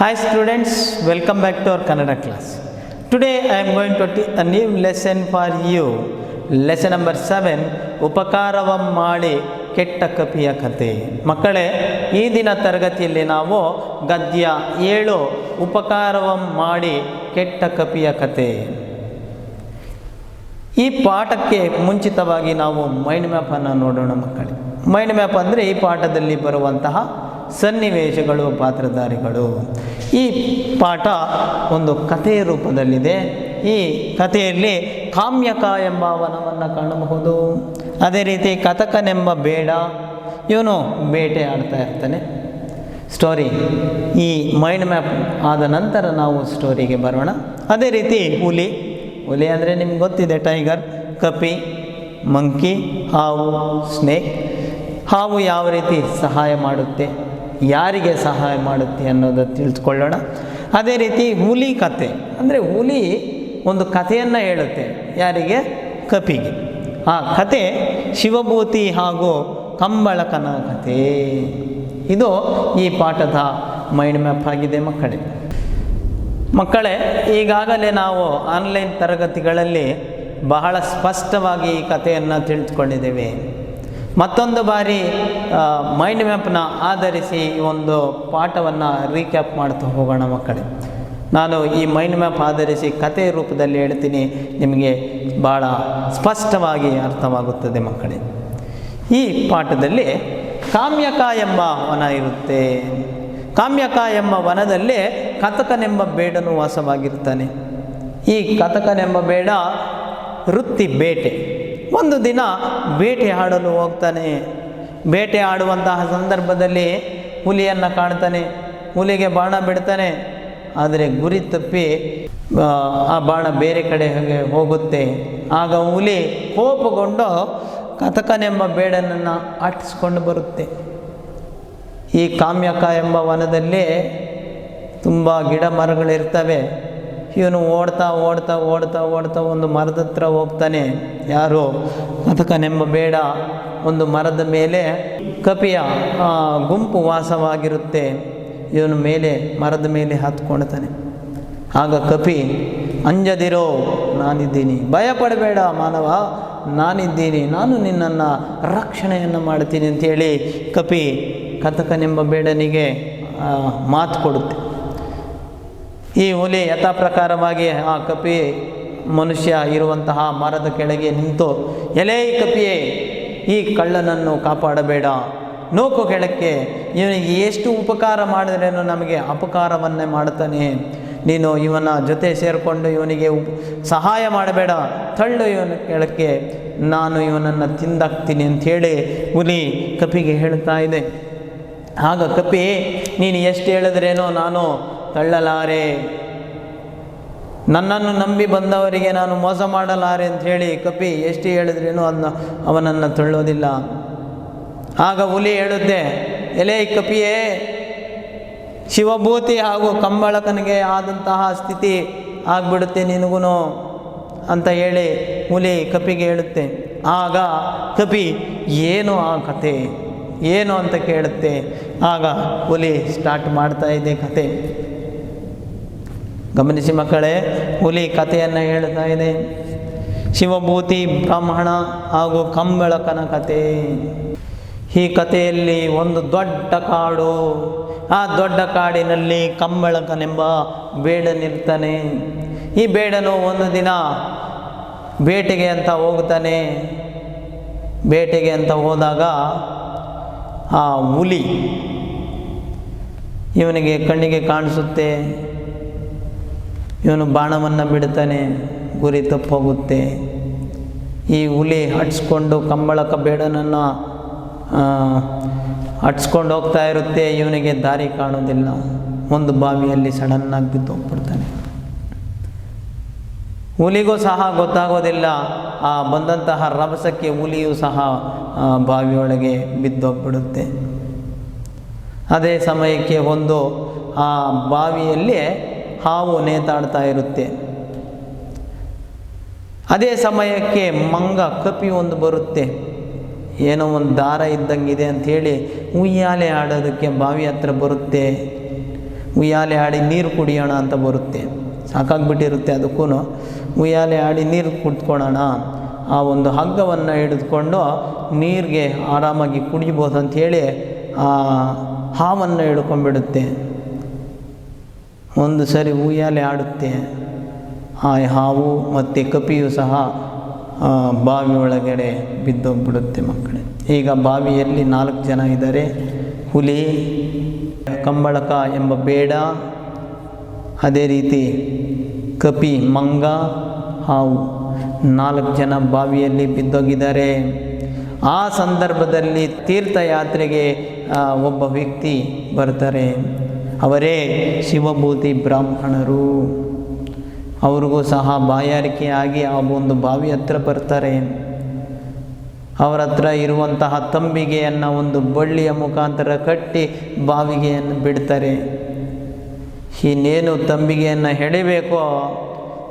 Hi students, welcome back to our Kannada class. Today I am going to teach a new lesson for you. Lesson number 7, ಉಪಕಾರವಂ ಮಾಡಿ ಕೆಟ್ಟ ಕಪಿಯ ಕಥೆ. ಮಕ್ಕಳೇ, ಈ ದಿನ ತರಗತಿಯಲ್ಲಿ ನಾವು ಗದ್ಯ 7 ಉಪಕಾರವಂ ಮಾಡಿ ಕೆಟ್ಟ ಕಪಿಯ ಕಥೆ. ಈ ಪಾಠಕ್ಕೆ ಮುಂಚಿತವಾಗಿ ನಾವು ಮೈಂಡ್ ಮ್ಯಾಪನ್ನು ನೋಡೋಣ ಮಕ್ಕಳೇ. ಮೈಂಡ್ ಮ್ಯಾಪ್ ಅಂದರೆ ಈ ಪಾಠದಲ್ಲಿ ಬರುವಂತಹ ಸನ್ನಿವೇಶಗಳು, ಪಾತ್ರಧಾರಿಗಳು. ಈ ಪಾಠ ಒಂದು ಕಥೆಯ ರೂಪದಲ್ಲಿದೆ. ಈ ಕಥೆಯಲ್ಲಿ ಕಾಮ್ಯಕ ಎಂಬ ವನವನ್ನು ಕಾಣಬಹುದು. ಅದೇ ರೀತಿ ಕಥಕನೆಂಬ ಬೇಡ, ಇವನು ಬೇಟೆ ಆಡ್ತಾ ಇರ್ತಾನೆ. ಸ್ಟೋರಿ ಈ ಮೈಂಡ್ ಮ್ಯಾಪ್ ಆದ ನಂತರ ನಾವು ಸ್ಟೋರಿಗೆ ಬರೋಣ. ಅದೇ ರೀತಿ ಹುಲಿ ಅಂದರೆ ನಿಮ್ಗೆ ಗೊತ್ತಿದೆ, ಟೈಗರ್, ಕಪಿ, ಮಂಕಿ, ಹಾವು, ಸ್ನೇಕ್. ಹಾವು ಯಾವ ರೀತಿ ಸಹಾಯ ಮಾಡುತ್ತೆ, ಯಾರಿಗೆ ಸಹಾಯ ಮಾಡುತ್ತೆ ಅನ್ನೋದನ್ನು ತಿಳಿದುಕೊಳ್ಳೋಣ. ಅದೇ ರೀತಿ ಹುಲಿ ಕಥೆ ಅಂದರೆ ಹುಲಿ ಒಂದು ಕಥೆಯನ್ನು ಹೇಳುತ್ತೆ. ಯಾರಿಗೆ? ಕಪಿಗೆ. ಆ ಕಥೆ ಶಿವಭೂತಿ ಹಾಗೂ ಕಂಬಳಕನ ಕಥೆ. ಇದು ಈ ಪಾಠದ ಮೈಂಡ್ ಮ್ಯಾಪ್ ಆಗಿದೆ ಮಕ್ಕಳೇ. ಈಗಾಗಲೇ ನಾವು ಆನ್ಲೈನ್ ತರಗತಿಗಳಲ್ಲಿ ಬಹಳ ಸ್ಪಷ್ಟವಾಗಿ ಈ ಕಥೆಯನ್ನು ತಿಳಿದುಕೊಂಡಿದ್ದೇವೆ. ಮತ್ತೊಂದು ಬಾರಿ ಮೈಂಡ್ ಮ್ಯಾಪ್ನ ಆಧರಿಸಿ ಈ ಒಂದು ಪಾಠವನ್ನು ರೀಕ್ಯಾಪ್ ಮಾಡ್ತಾ ಹೋಗೋಣ ಮಕ್ಕಳೇ. ನಾನು ಈ ಮೈಂಡ್ ಮ್ಯಾಪ್ ಆಧರಿಸಿ ಕಥೆಯ ರೂಪದಲ್ಲಿ ಹೇಳ್ತೀನಿ, ನಿಮಗೆ ಭಾಳ ಸ್ಪಷ್ಟವಾಗಿ ಅರ್ಥವಾಗುತ್ತದೆ ಮಕ್ಕಳೇ. ಈ ಪಾಠದಲ್ಲಿ ಕಾಮ್ಯಕ ಎಂಬ ವನ ಇರುತ್ತೆ. ಕಾಮ್ಯಕ ಎಂಬ ವನದಲ್ಲಿ ಕಥಕನೆಂಬ ಬೇಡನು ವಾಸವಾಗಿರ್ತಾನೆ. ಈ ಕಥಕನೆಂಬ ಬೇಡ ವೃತ್ತಿ ಬೇಟೆ. ಒಂದು ದಿನ ಬೇಟೆ ಆಡಲು ಹೋಗ್ತಾನೆ. ಬೇಟೆ ಆಡುವಂತಹ ಸಂದರ್ಭದಲ್ಲಿ ಹುಲಿಯನ್ನು ಕಾಣ್ತಾನೆ. ಹುಲಿಗೆ ಬಾಣ ಬಿಡ್ತಾನೆ. ಆದರೆ ಗುರಿ ತಪ್ಪಿ ಆ ಬಾಣ ಬೇರೆ ಕಡೆ ಹೋಗುತ್ತೆ. ಆಗ ಹುಲಿ ಕೋಪಗೊಂಡು ಕಥಕನೆಂಬ ಬೇಡನನ್ನು ಅಟ್ಟಿಸ್ಕೊಂಡು ಬರುತ್ತೆ. ಈ ಕಾಮ್ಯಕ ಎಂಬ ವನದಲ್ಲಿ ತುಂಬ ಗಿಡ ಮರಗಳಿರ್ತವೆ. ಇವನು ಓಡ್ತಾ ಒಂದು ಮರದ ಹತ್ರ ಹೋಗ್ತಾನೆ. ಯಾರು? ಕಥಕನೆಂಬ ಬೇಡ. ಒಂದು ಮರದ ಮೇಲೆ ಕಪಿಯ ಗುಂಪು ವಾಸವಾಗಿರುತ್ತೆ. ಇವನು ಮರದ ಮೇಲೆ ಹತ್ಕೊಳ್ತಾನೆ. ಆಗ ಕಪಿ, ಅಂಜದಿರೋ, ನಾನಿದ್ದೀನಿ, ಭಯಪಡಬೇಡ ಮಾನವ, ನಾನಿದ್ದೀನಿ, ನಾನು ನಿನ್ನನ್ನು ರಕ್ಷಣೆಯನ್ನು ಮಾಡ್ತೀನಿ ಅಂಥೇಳಿ ಕಪಿ ಕಥಕನೆಂಬ ಬೇಡನಿಗೆ ಮಾತು ಕೊಡುತ್ತೆ. ಈ ಹುಲಿ ಯಥಾ ಪ್ರಕಾರವಾಗಿ ಆ ಕಪಿ ಮನುಷ್ಯ ಇರುವಂತಹ ಮರದ ಕೆಳಗೆ ನಿಂತು, ಎಲೇ ಕಪಿಯೇ, ಈ ಕಳ್ಳನನ್ನು ಕಾಪಾಡಬೇಡ, ನೂಕು ಕೆಳಕ್ಕೆ, ಇವನಿಗೆ ಎಷ್ಟು ಉಪಕಾರ ಮಾಡಿದ್ರೇನು ನಮಗೆ ಅಪಕಾರವನ್ನೇ ಮಾಡ್ತಾನೆ. ನೀನು ಇವನ ಜೊತೆ ಸೇರಿಕೊಂಡು ಇವನಿಗೆ ಸಹಾಯ ಮಾಡಬೇಡ, ತಳ್ಳು ಇವನ ಕೆಳಕ್ಕೆ, ನಾನು ಇವನನ್ನು ತಿಂದಾಕ್ತೀನಿ ಅಂಥೇಳಿ ಹುಲಿ ಕಪಿಗೆ ಹೇಳ್ತಾ ಇದೆ. ಆಗ ಕಪಿ, ನೀನು ಎಷ್ಟು ಹೇಳಿದ್ರೇನೋ ನಾನು ತಳ್ಳಲಾರೆ, ನನ್ನನ್ನು ನಂಬಿ ಬಂದವರಿಗೆ ನಾನು ಮೋಸ ಮಾಡಲಾರೆ ಅಂಥೇಳಿ ಕಪಿ ಎಷ್ಟು ಹೇಳಿದ್ರೇನೋ ಅವನನ್ನು ತಳ್ಳೋದಿಲ್ಲ. ಆಗ ಹುಲಿ ಹೇಳುತ್ತೆ, ಎಲೇ ಕಪಿಯೇ, ಶಿವಭೂತಿ ಹಾಗೂ ಕಂಬಳಕನಿಗೆ ಆದಂತಹ ಸ್ಥಿತಿ ಆಗಿಬಿಡುತ್ತೆ ನಿನಗೂ ಅಂತ ಹೇಳಿ ಹುಲಿ ಕಪಿಗೆ ಹೇಳುತ್ತೆ. ಆಗ ಕಪಿ, ಏನು ಆ ಕತೆ, ಏನು ಅಂತ ಕೇಳುತ್ತೆ. ಆಗ ಹುಲಿ ಸ್ಟಾರ್ಟ್ ಮಾಡ್ತಾ ಇದೆ ಕತೆ. ಗಮನಿಸಿ ಮಕ್ಕಳೇ, ಹುಲಿ ಕಥೆಯನ್ನು ಹೇಳ್ತಾ ಇದೆ. ಶಿವಭೂತಿ ಬ್ರಾಹ್ಮಣ ಹಾಗೂ ಕಂಬಳಕನ ಕತೆ. ಈ ಕಥೆಯಲ್ಲಿ ಒಂದು ದೊಡ್ಡ ಕಾಡು. ಆ ದೊಡ್ಡ ಕಾಡಿನಲ್ಲಿ ಕಂಬಳಕನೆಂಬ ಬೇಡನಿರ್ತಾನೆ. ಈ ಬೇಡನು ಒಂದು ದಿನ ಬೇಟೆಗೆ ಅಂತ ಹೋಗ್ತಾನೆ. ಬೇಟೆಗೆ ಅಂತ ಹೋದಾಗ ಆ ಹುಲಿ ಇವನಿಗೆ ಕಣ್ಣಿಗೆ ಕಾಣಿಸುತ್ತೆ. ಇವನು ಬಾಣವನ್ನು ಬಿಡ್ತಾನೆ, ಗುರಿ ತಪ್ಪೋಗುತ್ತೆ. ಈ ಹುಲಿ ಹಟ್ಸ್ಕೊಂಡು ಕಂಬಳಕ ಬೇಡನನ್ನು ಹಟ್ಸ್ಕೊಂಡು ಹೋಗ್ತಾ ಇರುತ್ತೆ. ಇವನಿಗೆ ದಾರಿ ಕಾಣೋದಿಲ್ಲ. ಒಂದು ಬಾವಿಯಲ್ಲಿ ಸಡನ್ನಾಗಿ ಬಿದ್ದು ಹೋಗ್ಬಿಡ್ತಾನೆ. ಹುಲಿಗೂ ಸಹ ಗೊತ್ತಾಗೋದಿಲ್ಲ. ಆ ಬಂದಂತಹ ರಭಸಕ್ಕೆ ಹುಲಿಯೂ ಸಹ ಬಾವಿಯೊಳಗೆ ಬಿದ್ದೋಗ್ಬಿಡುತ್ತೆ. ಅದೇ ಸಮಯಕ್ಕೆ ಒಂದು ಆ ಬಾವಿಯಲ್ಲಿ ಹಾವು ನೇತಾಡ್ತಾ ಇರುತ್ತೆ. ಅದೇ ಸಮಯಕ್ಕೆ ಮಂಗ, ಕಪಿ ಒಂದು ಬರುತ್ತೆ. ಏನೋ ಒಂದು ದಾರ ಇದ್ದಂಗಿದೆ ಅಂಥೇಳಿ ಉಯ್ಯಾಲೆ ಆಡೋದಕ್ಕೆ ಬಾವಿ ಹತ್ರ ಬರುತ್ತೆ. ಉಯ್ಯಾಲೆ ಆಡಿ ನೀರು ಕುಡಿಯೋಣ ಅಂತ ಬರುತ್ತೆ, ಸಾಕಾಗ್ಬಿಟ್ಟಿರುತ್ತೆ ಅದಕ್ಕೂ. ಉಯ್ಯಾಲೆ ಆಡಿ ನೀರು ಕುಡ್ಕೊಳ್ಳೋಣ, ಆ ಒಂದು ಹಗ್ಗವನ್ನು ಹಿಡಿದುಕೊಂಡು ನೀರಿಗೆ ಆರಾಮಾಗಿ ಕುಡಿಬೋದು ಅಂಥೇಳಿ ಆ ಹಾವನ್ನು ಹಿಡ್ಕೊಂಡ್ಬಿಡುತ್ತೆ. ಒಂದು ಸರಿ ಉಯ್ಯಾಲೆ ಆಡುತ್ತೆ, ಆ ಹಾವು ಮತ್ತು ಕಪಿಯು ಸಹ ಬಾವಿ ಒಳಗಡೆ ಬಿದ್ದೋಗ್ಬಿಡುತ್ತೆ ಮಕ್ಕಳೇ. ಈಗ ಬಾವಿಯಲ್ಲಿ 4 ಜನ ಇದ್ದಾರೆ, ಹುಲಿ, ಕಂಬಳಕ ಎಂಬ ಬೇಡ, ಅದೇ ರೀತಿ ಕಪಿ ಮಂಗ, ಹಾವು, 4 ಜನ ಬಾವಿಯಲ್ಲಿ ಬಿದ್ದೋಗಿದ್ದಾರೆ. ಆ ಸಂದರ್ಭದಲ್ಲಿ ತೀರ್ಥಯಾತ್ರೆಗೆ ಒಬ್ಬ ವ್ಯಕ್ತಿ ಬರ್ತಾರೆ, ಅವರೇ ಶಿವಭೂತಿ ಬ್ರಾಹ್ಮಣರು. ಅವ್ರಿಗೂ ಸಹ ಬಾಯಾರಿಕೆಯಾಗಿ ಆ ಒಂದು ಬಾವಿ ಹತ್ರ ಬರ್ತಾರೆ. ಅವರ ಹತ್ರ ಇರುವಂತಹ ತಂಬಿಗೆಯನ್ನು ಒಂದು ಬಳ್ಳಿಯ ಮುಖಾಂತರ ಕಟ್ಟಿ ಬಾವಿಗೆಯನ್ನು ಬಿಡ್ತಾರೆ. ಇನ್ನೇನು ತಂಬಿಗೆಯನ್ನು ಎಳಿಬೇಕೋ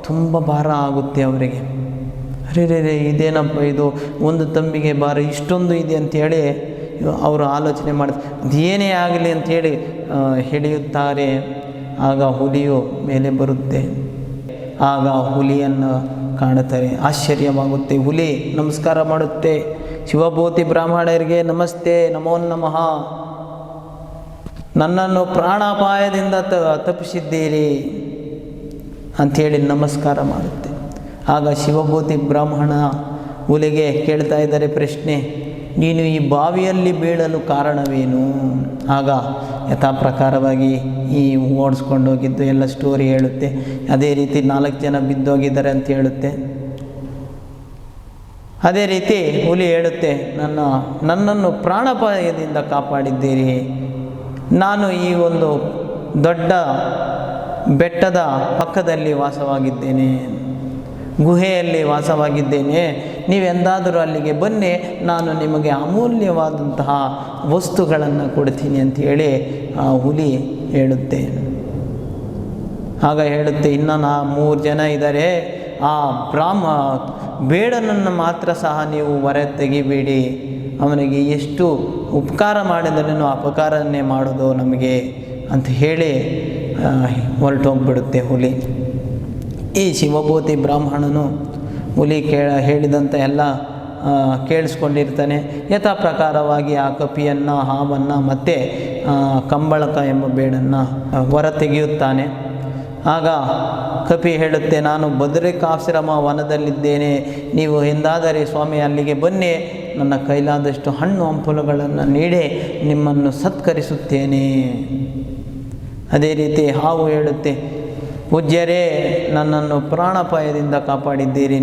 ತುಂಬ ಭಾರ ಆಗುತ್ತೆ ಅವರಿಗೆ. ಅರೆ ಇದೇನಪ್ಪ ಇದು, ಒಂದು ತಂಬಿಗೆ ಭಾರ ಇಷ್ಟೊಂದು ಇದೆ ಅಂಥೇಳಿ ಅವರು ಆಲೋಚನೆ ಮಾಡ್ತಾರೆ. ಅದೇನೇ ಆಗಲಿ ಅಂಥೇಳಿ ಎಳೆಯುತ್ತಾರೆ. ಆಗ ಹುಲಿಯು ಮೇಲೆ ಬರುತ್ತೆ. ಆಗ ಹುಲಿಯನ್ನು ಕಾಣುತ್ತಾರೆ, ಆಶ್ಚರ್ಯವಾಗುತ್ತೆ. ಹುಲಿ ನಮಸ್ಕಾರ ಮಾಡುತ್ತೆ, ಶಿವಭೂತಿ ಬ್ರಾಹ್ಮಣರಿಗೆ ನಮಸ್ತೆ, ನಮೋ ನಮಃ, ನನ್ನನ್ನು ಪ್ರಾಣಾಪಾಯದಿಂದ ತಪ್ಪಿಸಿದ್ದೀರಿ ಅಂಥೇಳಿ ನಮಸ್ಕಾರ ಮಾಡುತ್ತೆ. ಆಗ ಶಿವಭೂತಿ ಬ್ರಾಹ್ಮಣ ಹುಲಿಗೆ ಕೇಳ್ತಾ ಇದ್ದಾರೆ ಪ್ರಶ್ನೆ, ನೀನು ಈ ಬಾವಿಯಲ್ಲಿ ಬೀಳಲು ಕಾರಣವೇನು? ಆಗ ಯಥಾ ಪ್ರಕಾರವಾಗಿ ಈ ಓಡಿಸ್ಕೊಂಡು ಹೋಗಿದ್ದು ಎಲ್ಲ ಸ್ಟೋರಿ ಹೇಳುತ್ತೆ. ಅದೇ ರೀತಿ 4 ಜನ ಬಿದ್ದೋಗಿದ್ದಾರೆ ಅಂತ ಹೇಳುತ್ತೆ. ಅದೇ ರೀತಿ ಹುಲಿ ಹೇಳುತ್ತೆ, ನನ್ನನ್ನು ಪ್ರಾಣಾಪಾಯದಿಂದ ಕಾಪಾಡಿದ್ದೀರಿ. ನಾನು ಈ ಒಂದು ದೊಡ್ಡ ಬೆಟ್ಟದ ಪಕ್ಕದಲ್ಲಿ ವಾಸವಾಗಿದ್ದೇನೆ, ಗುಹೆಯಲ್ಲಿ ವಾಸವಾಗಿದ್ದೇನೆ. ನೀವೆಂದಾದರೂ ಅಲ್ಲಿಗೆ ಬನ್ನಿ, ನಾನು ನಿಮಗೆ ಅಮೂಲ್ಯವಾದಂತಹ ವಸ್ತುಗಳನ್ನು ಕೊಡ್ತೀನಿ ಅಂಥೇಳಿ ಆ ಹುಲಿ ಹೇಳುತ್ತೆ. ಆಗ ಹೇಳುತ್ತೆ, ಇನ್ನು 3 ಜನ ಇದ್ದಾರೆ, ಆ ಬೇಡನನ್ನು ಮಾತ್ರ ಸಹ ನೀವು ಹೊರ ತೆಗಿಬೇಡಿ, ಅವನಿಗೆ ಎಷ್ಟು ಉಪಕಾರ ಮಾಡಿದರೇನೋ ಅಪಕಾರನ್ನೇ ಮಾಡೋದು ನಮಗೆ ಅಂತ ಹೇಳಿ ಹೊರಟೋಗ್ಬಿಡುತ್ತೆ ಹುಲಿ. ಈ ಶಿವಭೂತಿ ಬ್ರಾಹ್ಮಣನು ಹುಲಿ ಹೇಳಿದಂಥ ಎಲ್ಲ ಕೇಳಿಸ್ಕೊಂಡಿರ್ತಾನೆ. ಯಥಾ ಪ್ರಕಾರವಾಗಿ ಆ ಕಪಿಯನ್ನು, ಹಾವನ್ನು ಮತ್ತು ಕಂಬಳಕ ಎಂಬ ಬೇಡನ್ನು ಹೊರ ತೆಗೆಯುತ್ತಾನೆ. ಆಗ ಕಪಿ ಹೇಳುತ್ತೆ, ನಾನು ಬದರಿಕಾಶ್ರಮ ವನದಲ್ಲಿದ್ದೇನೆ, ನೀವು ಎಂದಾದರೆ ಸ್ವಾಮಿ ಅಲ್ಲಿಗೆ ಬನ್ನಿ, ನನ್ನ ಕೈಲಾದಷ್ಟು ಹಣ್ಣು ಹಂಪಲುಗಳನ್ನು ನೀಡಿ ನಿಮ್ಮನ್ನು ಸತ್ಕರಿಸುತ್ತೇನೆ. ಅದೇ ರೀತಿ ಹಾವು ಹೇಳುತ್ತೆ, ಪೂಜ್ಯರೇ, ನನ್ನನ್ನು ಪ್ರಾಣಾಪಾಯದಿಂದ ಕಾಪಾಡಿದ್ದೀರಿ.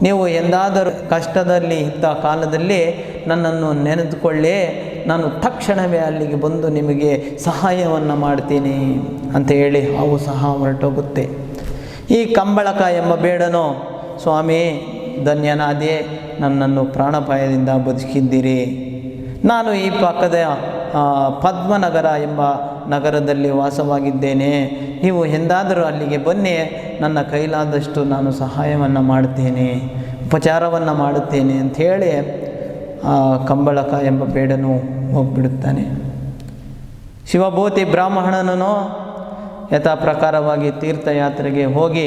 ನೀವು ಎಂದಾದರೂ ಕಷ್ಟದಲ್ಲಿ ಇದ್ದ ಕಾಲದಲ್ಲಿ ನನ್ನನ್ನು ನೆನೆದುಕೊಳ್ಳಿ, ನಾನು ತಕ್ಷಣವೇ ಅಲ್ಲಿಗೆ ಬಂದು ನಿಮಗೆ ಸಹಾಯವನ್ನು ಮಾಡ್ತೀನಿ ಅಂತ ಹೇಳಿ ಹಾವು ಸಹ ಹೊರಟೋಗುತ್ತೆ. ಈ ಕಂಬಳಕ ಎಂಬ ಬೇಡನು, ಸ್ವಾಮಿ ಧನ್ಯನಾದೆ, ನನ್ನನ್ನು ಪ್ರಾಣಾಪಾಯದಿಂದ ಬದುಕಿದ್ದೀರಿ. ನಾನು ಈ ಪಕ್ಕದ ಪದ್ಮನಗರ ಎಂಬ ನಗರದಲ್ಲಿ ವಾಸವಾಗಿದ್ದೇನೆ, ನೀವು ಎಂದಾದರೂ ಅಲ್ಲಿಗೆ ಬನ್ನಿ, ನನ್ನ ಕೈಲಾದಷ್ಟು ನಾನು ಸಹಾಯವನ್ನು ಮಾಡ್ತೇನೆ, ಉಪಚಾರವನ್ನು ಮಾಡುತ್ತೇನೆ ಅಂಥೇಳಿ ಕಂಬಳಕ ಎಂಬ ಬೇಡನು ಹೋಗಿಬಿಡುತ್ತಾನೆ. ಶಿವಭೂತಿ ಬ್ರಾಹ್ಮಣನೂ ಯಥಾ ಪ್ರಕಾರವಾಗಿ ತೀರ್ಥಯಾತ್ರೆಗೆ ಹೋಗಿ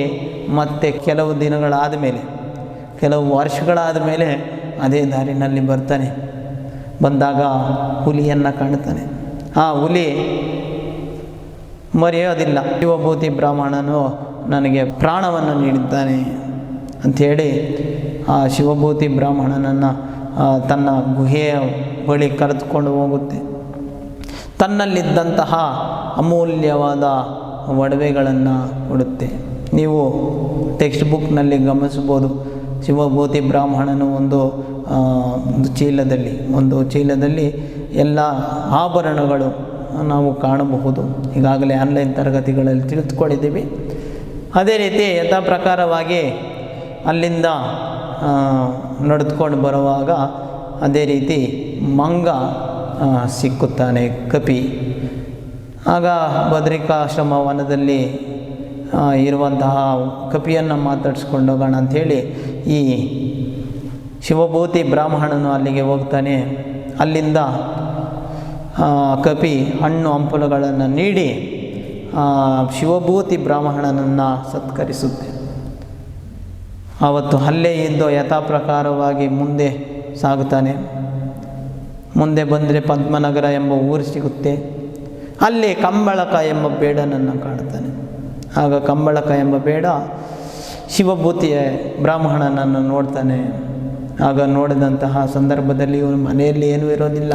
ಮತ್ತೆ ಕೆಲವು ದಿನಗಳಾದ ಮೇಲೆ, ಕೆಲವು ವರ್ಷಗಳಾದ ಮೇಲೆ ಅದೇ ದಾರಿನಲ್ಲಿ ಬರ್ತಾನೆ. ಬಂದಾಗ ಹುಲಿಯನ್ನು ಕಾಣ್ತಾನೆ. ಆ ಹುಲಿ ಮರೆಯೋದಿಲ್ಲ, ಶಿವಭೂತಿ ಬ್ರಾಹ್ಮಣನು ನನಗೆ ಪ್ರಾಣವನ್ನು ನೀಡಿದ್ದಾನೆ ಅಂಥೇಳಿ ಆ ಶಿವಭೂತಿ ಬ್ರಾಹ್ಮಣನನ್ನು ತನ್ನ ಗುಹೆಯ ಬಳಿ ಕರೆದುಕೊಂಡು ಹೋಗುತ್ತೆ. ತನ್ನಲ್ಲಿದ್ದಂತಹ ಅಮೂಲ್ಯವಾದ ಒಡವೆಗಳನ್ನು ಕೊಡುತ್ತೆ. ನೀವು ಟೆಕ್ಸ್ಟ್ ಬುಕ್ನಲ್ಲಿ ಗಮನಿಸ್ಬೋದು, ಶಿವಭೂತಿ ಬ್ರಾಹ್ಮಣನು ಒಂದು ಚೀಲದಲ್ಲಿ ಎಲ್ಲ ಆಭರಣಗಳು ನಾವು ಕಾಣಬಹುದು. ಈಗಾಗಲೇ ಆನ್ಲೈನ್ ತರಗತಿಗಳಲ್ಲಿ ತಿಳಿದುಕೊಂಡಿದ್ದೀವಿ. ಅದೇ ರೀತಿ ಯಥಾ ಪ್ರಕಾರವಾಗಿ ಅಲ್ಲಿಂದ ನಡೆದುಕೊಂಡು ಬರುವಾಗ ಅದೇ ರೀತಿ ಮಂಗ ಸಿಕ್ಕುತ್ತಾನೆ, ಕಪಿ. ಆಗ ಬದರಿಕಾಶ್ರಮ ವನದಲ್ಲಿ ಇರುವಂತಹ ಕಪಿಯನ್ನು ಮಾತಾಡಿಸ್ಕೊಂಡು ಹೋಗೋಣ ಅಂಥೇಳಿ ಈ ಶಿವಭೂತಿ ಬ್ರಾಹ್ಮಣನು ಅಲ್ಲಿಗೆ ಹೋಗ್ತಾನೆ. ಅಲ್ಲಿಂದ ಕಪಿ ಹಣ್ಣು ಹಂಪಲುಗಳನ್ನು ನೀಡಿ ಶಿವಭೂತಿ ಬ್ರಾಹ್ಮಣನನ್ನು ಸತ್ಕರಿಸುತ್ತೆ. ಆವತ್ತು ಅಲ್ಲೇ ಇದ್ದು ಯಥಾಪ್ರಕಾರವಾಗಿ ಮುಂದೆ ಸಾಗುತ್ತಾನೆ. ಮುಂದೆ ಬಂದರೆ ಪದ್ಮನಗರ ಎಂಬ ಊರು ಸಿಗುತ್ತೆ. ಅಲ್ಲಿ ಕಂಬಳಕ ಎಂಬ ಬೇಡನನ್ನು ಕಾಣ್ತಾನೆ. ಆಗ ಕಂಬಳಕ ಎಂಬ ಬೇಡ ಶಿವಭೂತಿಯ ಬ್ರಾಹ್ಮಣನನ್ನು ನೋಡ್ತಾನೆ. ಆಗ ನೋಡಿದಂತಹ ಸಂದರ್ಭದಲ್ಲಿ ಇವನು ಮನೆಯಲ್ಲಿ ಏನೂ ಇರೋದಿಲ್ಲ.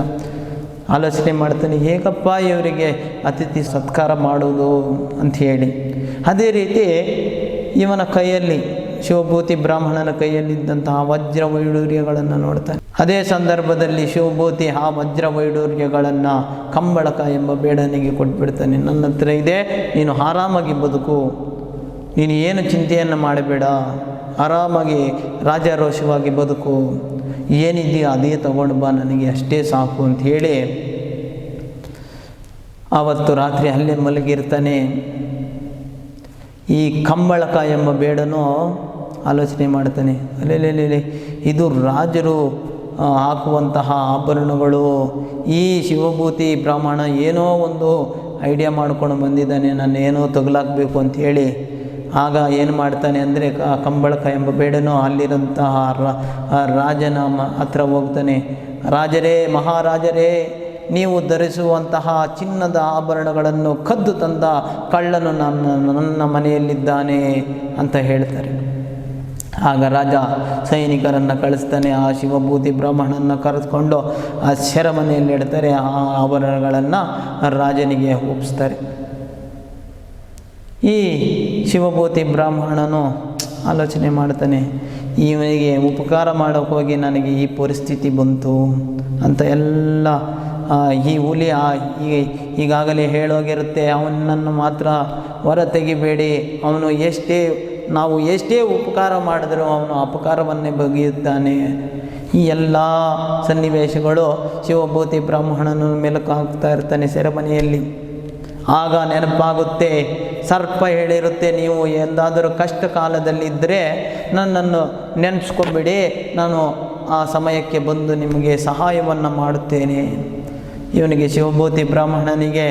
ಆಲೋಚನೆ ಮಾಡ್ತಾನೆ, ಹೇಗಪ್ಪ ಇವರಿಗೆ ಅತಿಥಿ ಸತ್ಕಾರ ಮಾಡುವುದು ಅಂಥೇಳಿ. ಅದೇ ರೀತಿ ಇವನ ಕೈಯಲ್ಲಿ, ಶಿವಭೂತಿ ಬ್ರಾಹ್ಮಣನ ಕೈಯಲ್ಲಿದ್ದಂತಹ ವಜ್ರ ವೈಡೂರ್ಯಗಳನ್ನು ನೋಡ್ತಾನೆ. ಅದೇ ಸಂದರ್ಭದಲ್ಲಿ ಶಿವಭೂತಿ ಆ ವಜ್ರ ವೈಡೂರ್ಯಗಳನ್ನು ಕಂಬಳಕ ಎಂಬ ಬೇಡನಿಗೆ ಕೊಟ್ಬಿಡ್ತಾನೆ. ನನ್ನ ಹತ್ರ ಇದೆ, ನೀನು ಆರಾಮಾಗಿ ಬದುಕು, ನೀನು ಏನು ಚಿಂತೆಯನ್ನು ಮಾಡಬೇಡ, ಆರಾಮಾಗಿ ರಾಜಾರೋಷವಾಗಿ ಬದುಕು, ಏನಿದೆಯೋ ಅದೇ ತಗೊಂಡು ಬಾ, ನನಗೆ ಅಷ್ಟೇ ಸಾಕು ಅಂತ ಹೇಳಿ ಆವತ್ತು ರಾತ್ರಿ ಅಲ್ಲೇ ಮಲಗಿರ್ತಾನೆ. ಈ ಕಂಬಳಕ ಎಂಬ ಬೇಡನು ಆಲೋಚನೆ ಮಾಡ್ತಾನೆ, ಅಲ್ಲೇ ಇದು ರಾಜರು ಹಾಕುವಂತಹ ಆಭರಣಗಳು, ಈ ಶಿವಭೂತಿ ಬ್ರಾಹ್ಮಣ ಏನೋ ಒಂದು ಐಡಿಯಾ ಮಾಡ್ಕೊಂಡು ಬಂದಿದ್ದಾನೆ, ನಾನು ಏನೋ ತಗಲಾಕಬೇಕು ಅಂಥೇಳಿ. ಆಗ ಏನು ಮಾಡ್ತಾನೆ ಅಂದರೆ ಕಂಬಳಕ ಎಂಬ ಬೇಡನು ಅಲ್ಲಿರೋಂತಹ ರಾಜನ ಹತ್ರ ಹೋಗ್ತಾನೆ. ರಾಜರೇ, ಮಹಾರಾಜರೇ, ನೀವು ಧರಿಸುವಂತಹ ಚಿನ್ನದ ಆಭರಣಗಳನ್ನು ಕದ್ದು ತಂದ ಕಳ್ಳನು ನನ್ನ ಮನೆಯಲ್ಲಿದ್ದಾನೆ ಅಂತ ಹೇಳ್ತಾರೆ. ಆಗ ರಾಜ ಸೈನಿಕರನ್ನು ಕಳಿಸ್ತಾನೆ. ಆ ಶಿವಭೂತಿ ಬ್ರಾಹ್ಮಣನ ಕರೆದುಕೊಂಡು ಆ ಸೆರೆಮನೆಯಲ್ಲಿ ಇಡ್ತಾರೆ. ಆ ಆಭರಣಗಳನ್ನು ರಾಜನಿಗೆ ಒಪ್ಪಿಸ್ತಾರೆ. ಈ ಶಿವಭೂತಿ ಬ್ರಾಹ್ಮಣನು ಆಲೋಚನೆ ಮಾಡ್ತಾನೆ, ಇವನಿಗೆ ಉಪಕಾರ ಮಾಡೋಕ್ಕೆ ಹೋಗಿ ನನಗೆ ಈ ಪರಿಸ್ಥಿತಿ ಬಂತು ಅಂತ ಎಲ್ಲ ಈ ಹುಲಿ ಈಗಾಗಲೇ ಹೇಳೋಗಿರುತ್ತೆ, ಅವನನ್ನು ಮಾತ್ರ ಹೊರ ತೆಗಿಬೇಡಿ, ಅವನು ನಾವು ಎಷ್ಟೇ ಉಪಕಾರ ಮಾಡಿದರೂ ಅವನು ಅಪಕಾರವನ್ನೇ ಬಗೆಯುತ್ತಾನೆ. ಈ ಎಲ್ಲ ಸನ್ನಿವೇಶಗಳು ಶಿವಭೂತಿ ಬ್ರಾಹ್ಮಣನ ಮೆಲುಕಾಗ್ತಾ ಇರ್ತಾನೆ ಸೆರೆಮನೆಯಲ್ಲಿ. ಆಗ ನೆನಪಾಗುತ್ತೆ, ಸರ್ಪ ಹೇಳಿರುತ್ತೆ, ನೀವು ಎಂದಾದರೂ ಕಷ್ಟ ಕಾಲದಲ್ಲಿದ್ದರೆ ನನ್ನನ್ನು ನೆನೆಸ್ಕೊಂಬಿಡಿ, ನಾನು ಆ ಸಮಯಕ್ಕೆ ಬಂದು ನಿಮಗೆ ಸಹಾಯವನ್ನು ಮಾಡುತ್ತೇನೆ. ಇವನಿಗೆ ಶಿವಭೂತಿ ಬ್ರಾಹ್ಮಣನಿಗೆ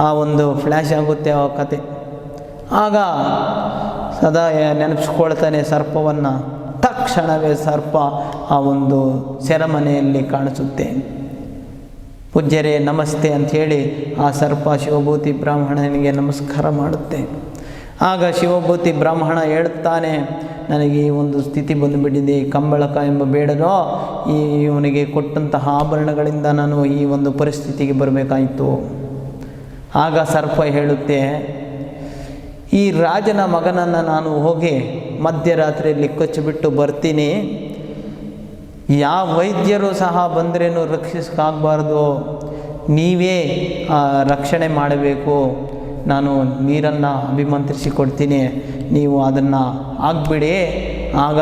ಆ ಒಂದು ಫ್ಲ್ಯಾಶ್ ಆಗುತ್ತೆ ಆ ಕತೆ. ಆಗ ಸದಾ ನೆನಪಿಸ್ಕೊಳ್ತಾನೆ ಸರ್ಪವನ್ನು. ತಕ್ಷಣವೇ ಸರ್ಪ ಆ ಒಂದು ಸೆರೆಮನೆಯಲ್ಲಿ ಕಾಣಿಸುತ್ತೆ. ಪೂಜ್ಯರೇ ನಮಸ್ತೆ ಅಂಥೇಳಿ ಆ ಸರ್ಪ ಶಿವಭೂತಿ ಬ್ರಾಹ್ಮಣನಿಗೆ ನಮಸ್ಕಾರ ಮಾಡುತ್ತೆ. ಆಗ ಶಿವಭೂತಿ ಬ್ರಾಹ್ಮಣ ಹೇಳುತ್ತಾನೆ, ನನಗೆ ಈ ಒಂದು ಸ್ಥಿತಿ ಬಂದುಬಿಟ್ಟಿದೆ, ಕಂಬಳಕ ಎಂಬ ಬೇಡನೋ ಇವನಿಗೆ ಕೊಟ್ಟಂತಹ ಆಭರಣಗಳಿಂದ ನಾನು ಈ ಒಂದು ಪರಿಸ್ಥಿತಿಗೆ ಬರಬೇಕಾಯಿತು. ಆಗ ಸರ್ಪ ಹೇಳುತ್ತೆ, ಈ ರಾಜನ ಮಗನನ್ನು ನಾನು ಹೋಗಿ ಮಧ್ಯರಾತ್ರಿಯಲ್ಲಿ ಕಚ್ಚಿಬಿಟ್ಟು ಬರ್ತೀನಿ, ಯಾವ ವೈದ್ಯರು ಸಹ ಬಂದ್ರೇನು ರಕ್ಷಿಸಕ್ಕಾಗಬಾರ್ದು, ನೀವೇ ರಕ್ಷಣೆ ಮಾಡಬೇಕು, ನಾನು ನೀರನ್ನು ಅಭಿಮಂತ್ರಿಸಿ ಕೊಡ್ತೀನಿ, ನೀವು ಅದನ್ನು ಆಗಿಬಿಡಿ, ಆಗ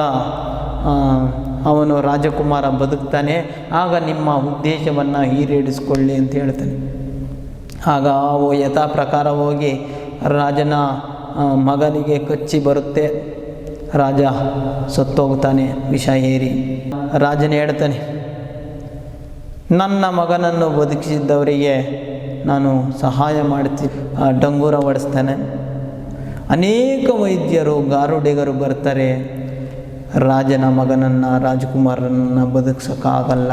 ಅವನು ರಾಜಕುಮಾರ ಬದುಕ್ತಾನೆ, ಆಗ ನಿಮ್ಮ ಉದ್ದೇಶವನ್ನು ಈಡೇರಿಸಿಕೊಳ್ಳಿ ಅಂತ ಹೇಳ್ತಾನೆ. ಆಗ ಅವು ಯಥಾ ಪ್ರಕಾರ ಹೋಗಿ ರಾಜನ ಮಗನಿಗೆ ಕಚ್ಚಿ ಬರುತ್ತೆ. ರಾಜ ಸತ್ತೋಗ್ತಾನೆ ವಿಷ ಏರಿ. ರಾಜನೇ ಹೇಳ್ತಾನೆ, ನನ್ನ ಮಗನನ್ನು ಬದುಕಿಸಿದ್ದವರಿಗೆ ನಾನು ಸಹಾಯ ಮಾಡ್ತೀನಿ. ಡಂಗೂರ ಹೊಡೆಸ್ತಾನೆ. ಅನೇಕ ವೈದ್ಯರು ಗಾರುಡಿಗರು ಬರ್ತಾರೆ, ರಾಜನ ಮಗನನ್ನು ರಾಜಕುಮಾರನನ್ನು ಬದುಕಿಸೋಕ್ಕಾಗಲ್ಲ.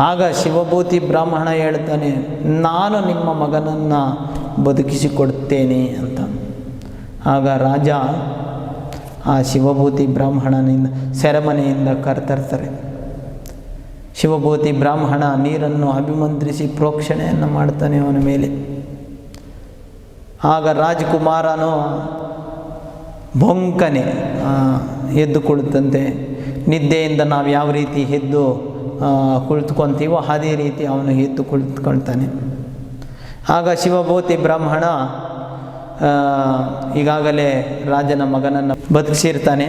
ಆಗ ಶಿವಭೂತಿ ಬ್ರಾಹ್ಮಣ ಹೇಳ್ತಾನೆ, ನಾನು ನಿಮ್ಮ ಮಗನನ್ನು ಬದುಕಿಸಿಕೊಡ್ತೇನೆ ಅಂತ. ಆಗ ರಾಜ ಆ ಶಿವಭೂತಿ ಬ್ರಾಹ್ಮಣನಿಂದ ಸೆರೆಮನೆಯಿಂದ ಕರೆತರ್ತಾರೆ. ಶಿವಭೂತಿ ಬ್ರಾಹ್ಮಣ ನೀರನ್ನು ಅಭಿಮಂತ್ರಿಸಿ ಪ್ರೋಕ್ಷಣೆಯನ್ನು ಮಾಡ್ತಾನೆ ಅವನ ಮೇಲೆ. ಆಗ ರಾಜಕುಮಾರನು ಬೊಂಕನೆ ಎದ್ದು ಕುಳಿತಂತೆ. ನಿದ್ದೆಯಿಂದ ನಾವು ಯಾವ ರೀತಿ ಎದ್ದು ಕುಳಿತುಕೊತೀವೋ ಅದೇ ರೀತಿ ಅವನು ಎದ್ದು ಕುಳಿತುಕೊಳ್ತಾನೆ. ಆಗ ಶಿವಭೂತಿ ಬ್ರಾಹ್ಮಣ ಈಗಾಗಲೇ ರಾಜನ ಮಗನನ್ನು ಬದುಕಿಸಿರ್ತಾನೆ.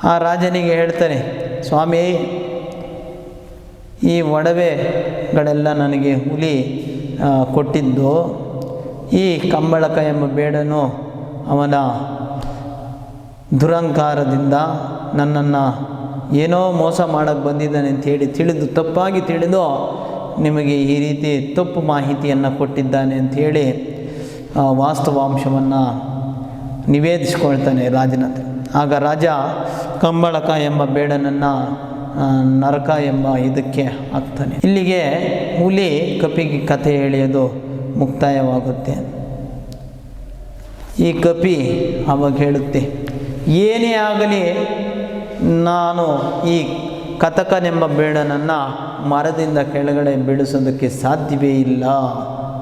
ಆ ರಾಜನಿಗೆ ಹೇಳ್ತಾನೆ, ಸ್ವಾಮಿ, ಈ ಒಡವೆಗಳೆಲ್ಲ ನನಗೆ ಹುಲಿ ಕೊಟ್ಟಿದ್ದು, ಈ ಕಂಬಳಕ ಎಂಬ ಬೇಡನು ಅವನ ದುರಂಕಾರದಿಂದ ನನ್ನನ್ನು ಏನೋ ಮೋಸ ಮಾಡೋಕ್ಕೆ ಬಂದಿದ್ದಾನೆ ಅಂಥೇಳಿ ತಪ್ಪಾಗಿ ತಿಳಿದು ನಿಮಗೆ ಈ ರೀತಿ ತಪ್ಪು ಮಾಹಿತಿಯನ್ನು ಕೊಟ್ಟಿದ್ದಾನೆ ಅಂಥೇಳಿ ವಾಸ್ತವಾಂಶವನ್ನು ನಿವೇದಿಸ್ಕೊಳ್ತಾನೆ ರಾಜನ ಹತ್ರ. ಆಗ ರಾಜ ಕಂಬಳಕ ಎಂಬ ಬೇಡನನ್ನು ನರಕ ಎಂಬ ಇದಕ್ಕೆ ಹಾಕ್ತಾನೆ. ಇಲ್ಲಿಗೆ ಹುಲಿ ಕಪಿಗೆ ಕಥೆ ಹೇಳಿಯೋದು ಮುಕ್ತಾಯವಾಗುತ್ತೆ. ಈ ಕಪಿ ಅವಾಗ ಹೇಳುತ್ತೆ, ಏನೇ ಆಗಲಿ ನಾನು ಈ ಕತಕನೆಂಬ ಬೇಡನನ್ನು ಮರದಿಂದ ಕೆಳಗಡೆ ಬೀಳಿಸೋದಕ್ಕೆ ಸಾಧ್ಯವೇ ಇಲ್ಲ,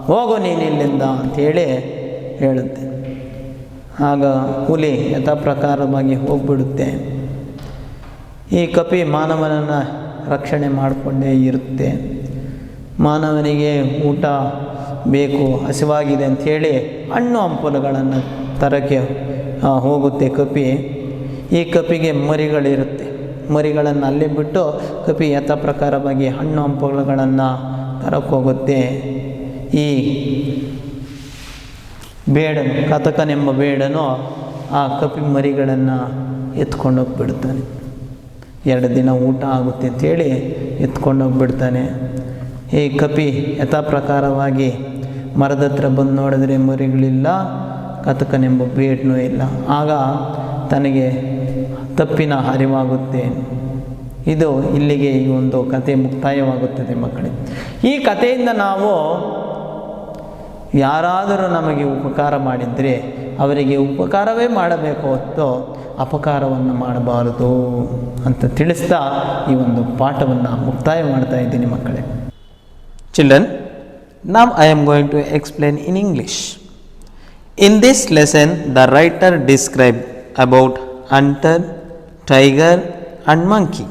ಹೋಗು ನೀನು ಇಲ್ಲಿಂದ ಅಂಥೇಳಿ ಹೇಳುತ್ತೆ. ಆಗ ಹುಲಿ ಯಥಾ ಪ್ರಕಾರವಾಗಿ ಹೋಗ್ಬಿಡುತ್ತೆ. ಈ ಕಪಿ ಮಾನವನನ್ನು ರಕ್ಷಣೆ ಮಾಡಿಕೊಂಡೇ ಇರುತ್ತೆ. ಮಾನವನಿಗೆ ಊಟ ಬೇಕು, ಹಸಿವಾಗಿದೆ ಅಂಥೇಳಿ ಹಣ್ಣು ಹಂಪಲುಗಳನ್ನು ತರಕ್ಕೆ ಹೋಗುತ್ತೆ ಕಪಿ. ಈ ಕಪಿಗೆ ಮರಿಗಳಿರುತ್ತೆ. ಮರಿಗಳನ್ನು ಅಲ್ಲೇ ಬಿಟ್ಟು ಕಪಿ ಯಥಾ ಪ್ರಕಾರವಾಗಿ ಹಣ್ಣು ಹಂಪಲುಗಳನ್ನು ತರಕ್ಕೆ ಹೋಗುತ್ತೆ. ಈ ಬೇಡನು, ಕತಕನೆಂಬ ಬೇಡನು ಆ ಕಪಿ ಮರಿಗಳನ್ನು ಎತ್ಕೊಂಡೋಗ್ಬಿಡ್ತಾನೆ. 2 ದಿನ ಊಟ ಆಗುತ್ತೆ ಅಂಥೇಳಿ ಎತ್ಕೊಂಡೋಗ್ಬಿಡ್ತಾನೆ. ಈ ಕಪಿ ಯಥಾ ಪ್ರಕಾರವಾಗಿ ಮರದ ಹತ್ರ ಬಂದು ನೋಡಿದ್ರೆ ಮರಿಗಳಿಲ್ಲ, ಕತಕನೆಂಬ ಬೇಡನೂ ಇಲ್ಲ. ಆಗ ತನಗೆ ತಪ್ಪಿನ ಅರಿವಾಗುತ್ತೆ. ಇದು ಇಲ್ಲಿಗೆ ಈ ಒಂದು ಕತೆ ಮುಕ್ತಾಯವಾಗುತ್ತದೆ ಮಕ್ಕಳೇ. ಈ ಕಥೆಯಿಂದ ನಾವು ಯಾರಾದರೂ ನಮಗೆ ಉಪಕಾರ ಮಾಡಿದರೆ ಅವರಿಗೆ ಉಪಕಾರವೇ ಮಾಡಬೇಕು ಹೊತ್ತು ಅಪಕಾರವನ್ನು ಮಾಡಬಾರದು ಅಂತ ತಿಳಿಸ್ತಾ ಈ ಒಂದು ಪಾಠವನ್ನು ಮುಕ್ತಾಯ ಮಾಡ್ತಾ ಇದ್ದೀನಿ ಮಕ್ಕಳೇ. Children, now I am going to explain in English. In this lesson, the writer described about hunter, tiger and monkey.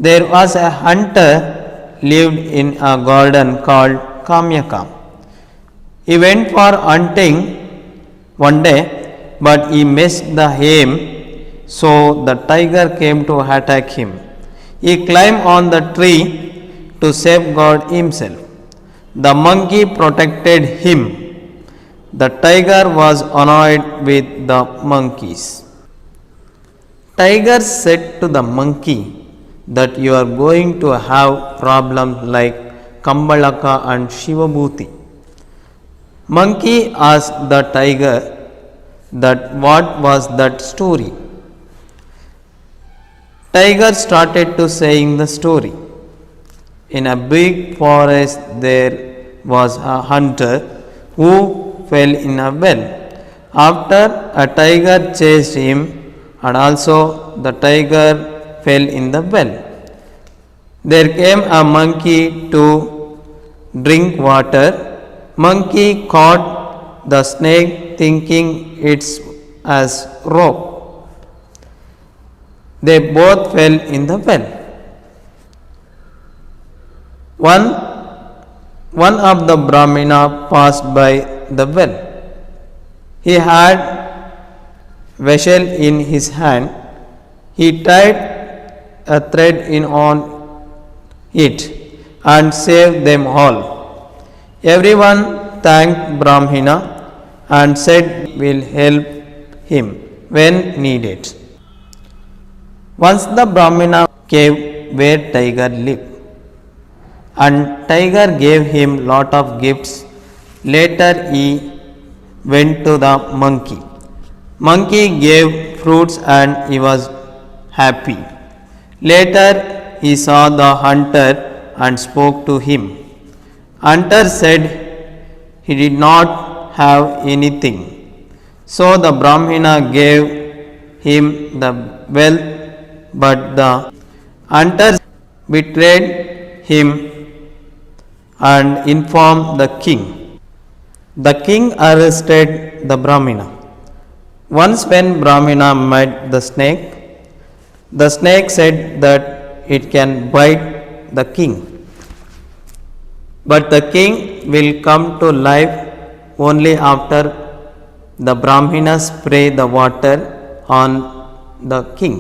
There was a hunter lived in a garden called Kamyaka. He went for hunting one day, but he missed the aim, so the tiger came to attack him. He climbed on the tree to safeguard himself. The monkey protected him. The tiger was annoyed with the monkeys. Tiger said to the monkey that you are going to have problems like Kambalaka and Shivabhuti. Monkey asked the tiger that what was that story. Tiger started to saying the story. In a big forest there was a hunter who fell in a well. After a tiger chased him, and also the tiger fell in the well. There came a monkey to drink water. Monkey caught the snake thinking it's as rope. They both fell in the well. One of the Brahmana passed by the well. He had vessel in his hand. He tied a thread on it and saved them all. Everyone thanked Brahmana and said will help him when needed. Once the Brahmana came where tiger lived, and tiger gave him lot of gifts. Later he went to the monkey. Monkey gave fruits and he was happy. Later he saw the hunter and spoke to him. Hunter said he did not have anything. So the Brahmana gave him the wealth, but the hunter betrayed him and informed the king. The king arrested the Brahmana. Once when Brahmana met the snake said that it can bite the king. But the king will come to life only after the Brahmana spray the water on the king.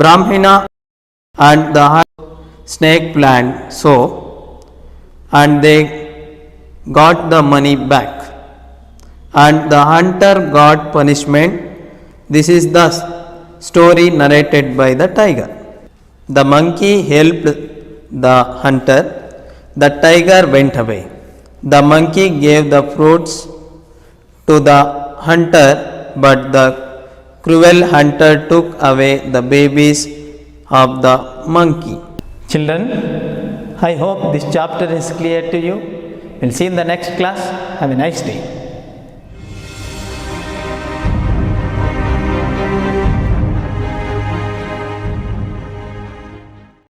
Brahmana and the snake planned so, and they got the money back, and the hunter got punishment. This is the story narrated by the tiger. The monkey helped the hunter. The tiger went away. The monkey gave the fruits to the hunter, but the cruel hunter took away the babies of the monkey. Children, I hope this chapter is clear to you. We'll see in the next class. Have a nice day.